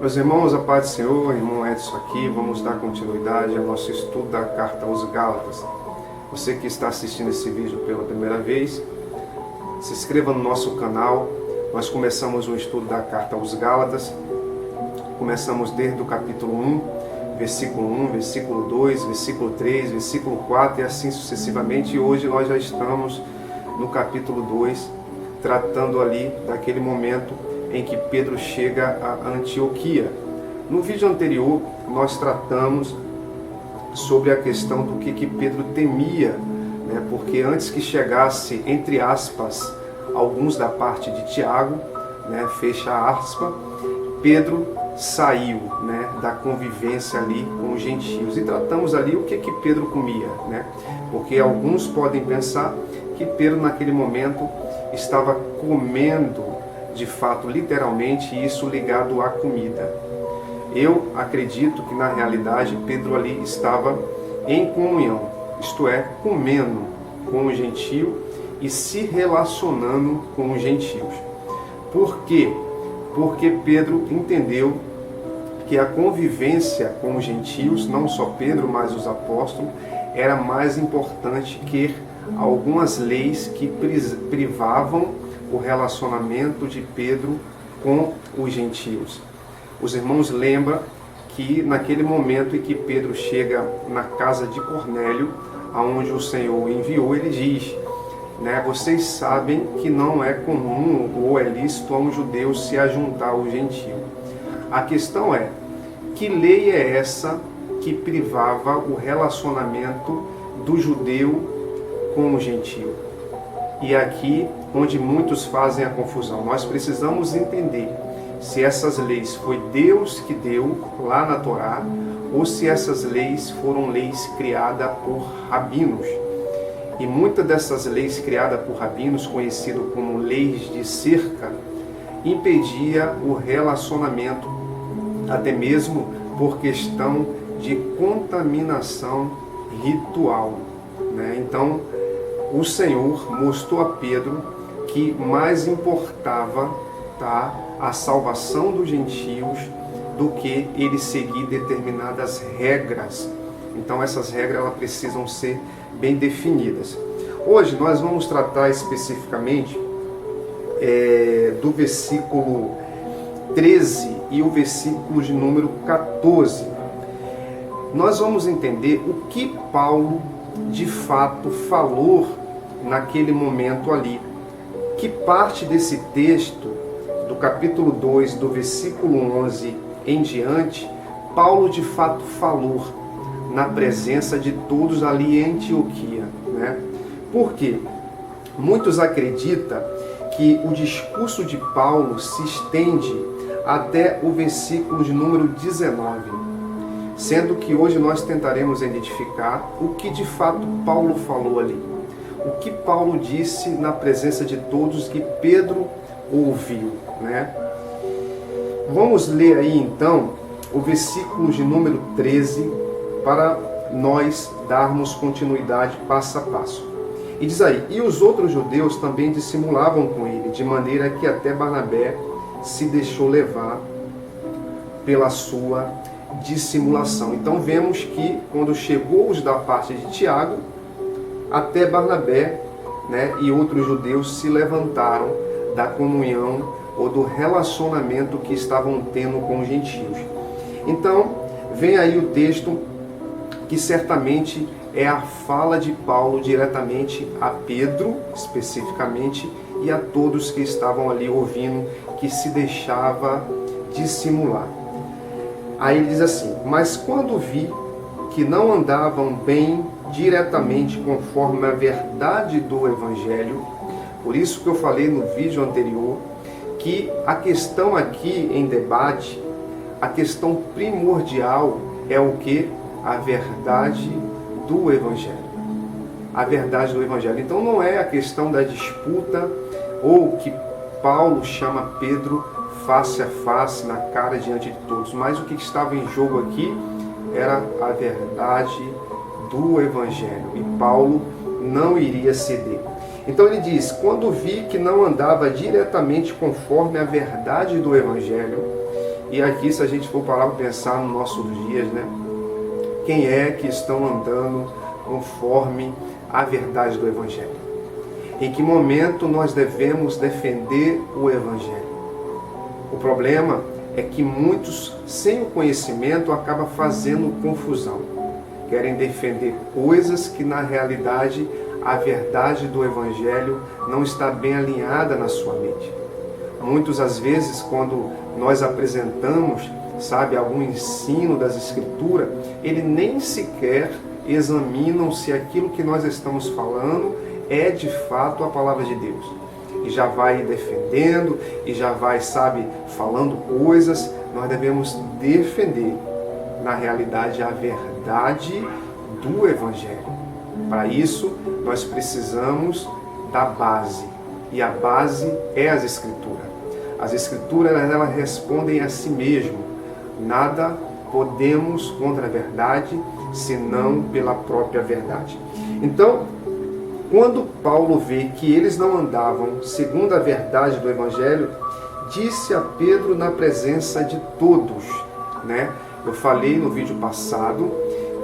Meus irmãos, a paz do Senhor, irmão Edson aqui, vamos dar continuidade ao nosso estudo da carta aos Gálatas. Você que está assistindo esse vídeo pela primeira vez, se inscreva no nosso canal. Nós começamos o estudo da carta aos Gálatas, começamos desde o capítulo 1, versículo 1, versículo 2, versículo 3, versículo 4 e assim sucessivamente. E hoje nós já estamos no capítulo 2, tratando ali daquele momento em que Pedro chega a Antioquia. No vídeo anterior, nós tratamos sobre a questão do que Pedro temia, né? Porque antes que chegasse, entre aspas, alguns da parte de Tiago, né? Fecha aspas, Pedro saiu, né? Da convivência ali com os gentios. E tratamos ali o que Pedro comia, né? Porque alguns podem pensar que Pedro naquele momento estava comendo, de fato, literalmente, isso ligado à comida. Eu acredito que na realidade Pedro ali estava em comunhão, isto é, comendo com o gentio e se relacionando com os gentios. Por quê? Porque Pedro entendeu que a convivência com os gentios, não só Pedro, mas os apóstolos, era mais importante que algumas leis que privavam o relacionamento de Pedro com os gentios. Os irmãos lembram que naquele momento em que Pedro chega na casa de Cornélio, aonde o Senhor o enviou, ele diz, né, vocês sabem que não é comum ou é lícito a um judeu se ajuntar ao gentio. A questão é, que lei é essa que privava o relacionamento do judeu com o gentio? E aqui onde muitos fazem a confusão. Nós precisamos entender se essas leis foi Deus que deu lá na Torá ou se essas leis foram leis criadas por rabinos. E muitas dessas leis criadas por rabinos, conhecidas como leis de cerca, impedia o relacionamento, até mesmo por questão de contaminação ritual, né? Então, o Senhor mostrou a Pedro que mais importava, tá, a salvação dos gentios do que ele seguir determinadas regras. Então essas regras elas precisam ser bem definidas. Hoje nós vamos tratar especificamente do versículo 13 e o versículo de número 14. Nós vamos entender o que Paulo de fato falou naquele momento ali. Que parte desse texto, do capítulo 2, do versículo 11 em diante, Paulo de fato falou na presença de todos ali em Antioquia, né? Por quê? Muitos acreditam que o discurso de Paulo se estende até o versículo de número 19, sendo que hoje nós tentaremos identificar o que de fato Paulo falou ali. O que Paulo disse na presença de todos que Pedro ouviu, né? Vamos ler aí então o versículo de número 13 para nós darmos continuidade passo a passo. E diz aí, e os outros judeus também dissimulavam com ele, de maneira que até Barnabé se deixou levar pela sua dissimulação. Então vemos que quando chegou os da parte de Tiago, até Barnabé, né, e outros judeus se levantaram da comunhão ou do relacionamento que estavam tendo com os gentios. Então vem aí o texto que certamente é a fala de Paulo diretamente a Pedro, especificamente, e a todos que estavam ali ouvindo, que se deixava dissimular. Aí ele diz assim, mas quando vi que não andavam bem diretamente conforme a verdade do Evangelho, por isso que eu falei no vídeo anterior, que a questão aqui em debate, a questão primordial é o que? A verdade do Evangelho. A verdade do Evangelho. Então não é a questão da disputa ou que Paulo chama Pedro face a face, na cara diante de todos, mas o que estava em jogo aqui era a verdade do Evangelho, e Paulo não iria ceder. Então ele diz, quando vi que não andava diretamente conforme a verdade do Evangelho, E aqui, se a gente for parar para pensar nos nossos dias, né? Quem é que estão andando conforme a verdade do Evangelho? Em que momento nós devemos defender o Evangelho? O problema é que muitos, sem o conhecimento, acabam fazendo confusão. Querem defender coisas que, na realidade, a verdade do Evangelho não está bem alinhada na sua mente. Muitas às vezes, quando nós apresentamos, algum ensino das Escrituras, ele nem sequer examinam se aquilo que nós estamos falando é de fato a palavra de Deus. E já vai defendendo, e já vai, falando coisas. Nós devemos defender, na realidade, a verdade do Evangelho. Para isso, nós precisamos da base. E a base é as Escrituras. As Escrituras, elas respondem a si mesmo. Nada podemos contra a verdade, senão pela própria verdade. Então, quando Paulo vê que eles não andavam segundo a verdade do Evangelho, disse a Pedro na presença de todos, né? Eu falei no vídeo passado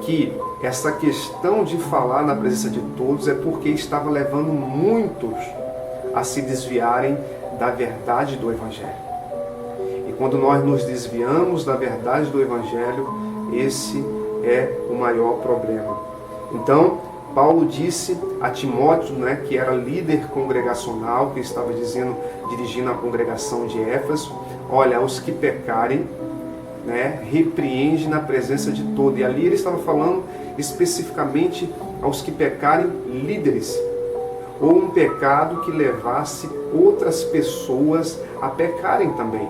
que essa questão de falar na presença de todos é porque estava levando muitos a se desviarem da verdade do Evangelho. E quando nós nos desviamos da verdade do Evangelho, esse é o maior problema. Então, Paulo disse a Timóteo, né, que era líder congregacional, que estava dirigindo a congregação de Éfeso: olha, aos que pecarem, né, repreende na presença de todos. E ali ele estava falando especificamente aos que pecarem, líderes, ou um pecado que levasse outras pessoas a pecarem também.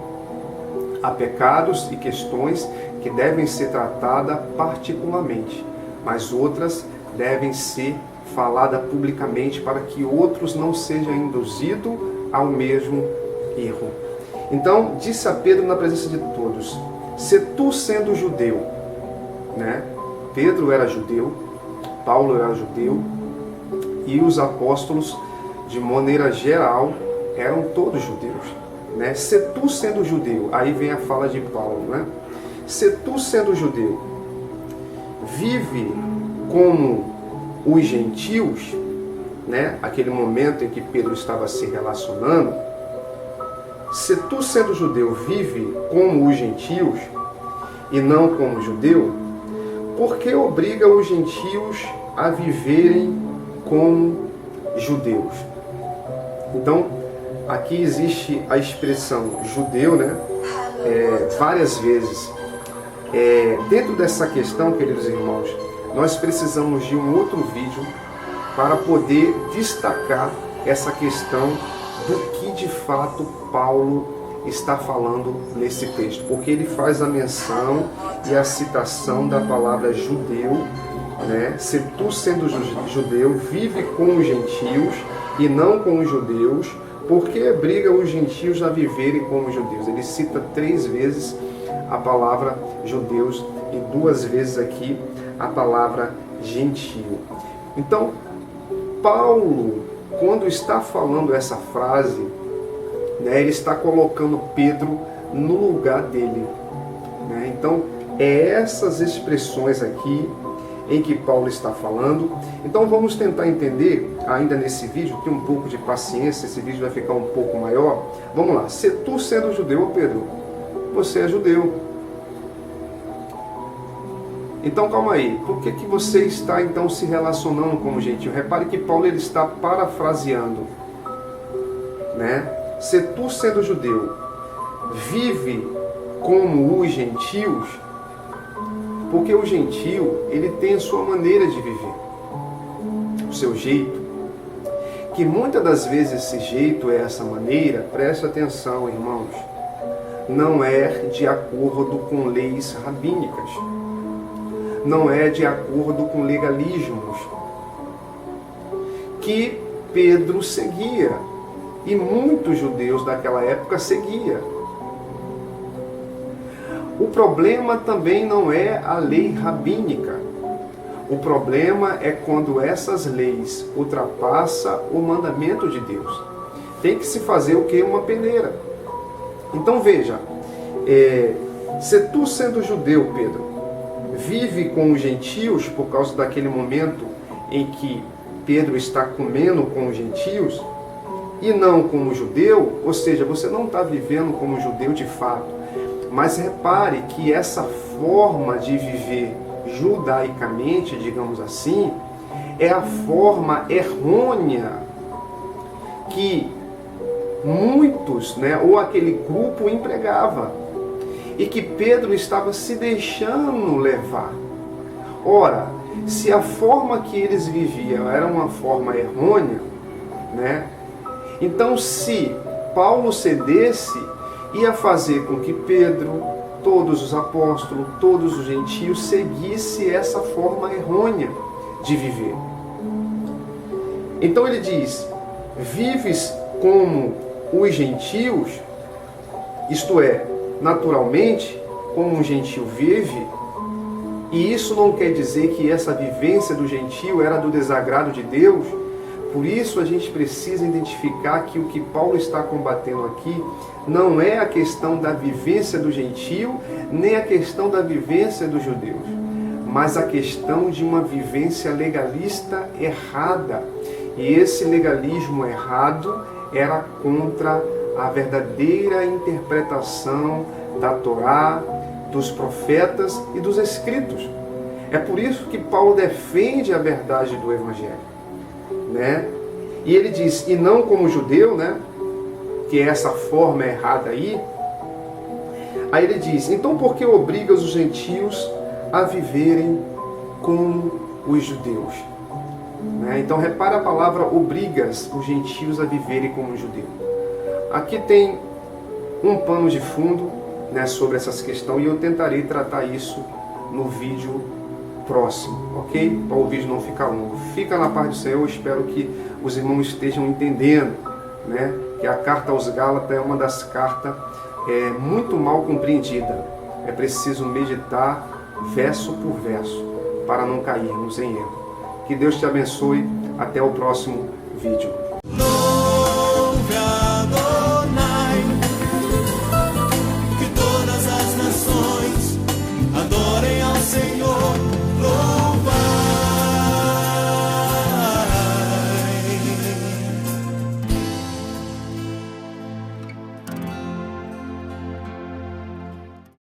Há pecados e questões que devem ser tratadas particularmente, mas outras devem ser faladas publicamente para que outros não sejam induzidos ao mesmo erro. Então, disse a Pedro na presença de todos: se tu sendo judeu, né? Pedro era judeu, Paulo era judeu, e os apóstolos, de maneira geral, eram todos judeus, né? Se tu sendo judeu, aí vem a fala de Paulo, né? Se tu sendo judeu, vive como os gentios, né? Aquele momento em que Pedro estava se relacionando, se tu sendo judeu vive como os gentios e não como judeu, por que obriga os gentios a viverem como judeus? Então, aqui existe a expressão judeu, né? Várias vezes. Dentro dessa questão, queridos irmãos, nós precisamos de um outro vídeo para poder destacar essa questão do que de fato Paulo está falando nesse texto, porque ele faz a menção e a citação da palavra judeu, né? Se tu sendo judeu, vive com os gentios e não com os judeus, porque obriga os gentios a viverem como judeus. Ele cita 3 vezes a palavra judeus e 2 vezes aqui a palavra gentio. Então, Paulo, quando está falando essa frase, né, ele está colocando Pedro no lugar dele, né? Então, essas expressões aqui em que Paulo está falando. Então, vamos tentar entender ainda nesse vídeo, ter um pouco de paciência, esse vídeo vai ficar um pouco maior. Vamos lá. Se tu sendo judeu, Pedro, você é judeu. Então, calma aí. Por que você está, então, se relacionando como gentio? Repare que Paulo ele está parafraseando, né? Se tu, sendo judeu, vive como os gentios, porque o gentio, ele tem a sua maneira de viver, o seu jeito, que muitas das vezes esse jeito, essa maneira, presta atenção, irmãos, não é de acordo com leis rabínicas, não é de acordo com legalismos que Pedro seguia e muitos judeus daquela época seguiam. O problema também não é a lei rabínica. O problema é quando essas leis ultrapassam o mandamento de Deus. Tem que se fazer o que? Uma peneira. Então veja, Se tu, sendo judeu, Pedro, vive com os gentios, por causa daquele momento em que Pedro está comendo com os gentios, e não como judeu, ou seja, você não está vivendo como judeu de fato, mas repare que essa forma de viver judaicamente, digamos assim, é a forma errônea que muitos, ou aquele grupo empregava, e que Pedro estava se deixando levar. Ora, se a forma que eles viviam era uma forma errônea, então se Paulo cedesse, ia fazer com que Pedro, todos os apóstolos, todos os gentios, seguisse essa forma errônea de viver. Então ele diz, vives como os gentios, isto é, naturalmente, como um gentio vive, e isso não quer dizer que essa vivência do gentio era do desagrado de Deus. Por isso a gente precisa identificar que o que Paulo está combatendo aqui não é a questão da vivência do gentio, nem a questão da vivência dos judeus, mas a questão de uma vivência legalista errada. E esse legalismo errado era contra a verdadeira interpretação da Torá, dos profetas e dos escritos. É por isso que Paulo defende a verdade do Evangelho. E ele diz, e não como judeu, que é essa forma errada aí. Aí ele diz, então por que obrigas os gentios a viverem como os judeus? Então repara a palavra obrigas os gentios a viverem como um judeu. Aqui tem um pano de fundo sobre essas questões e eu tentarei tratar isso no vídeo próximo, ok? Para o vídeo não ficar longo. Fica na paz do Senhor, eu espero que os irmãos estejam entendendo, que a carta aos Gálatas é uma das cartas muito mal compreendida. É preciso meditar verso por verso para não cairmos em erro. Que Deus te abençoe. Até o próximo vídeo.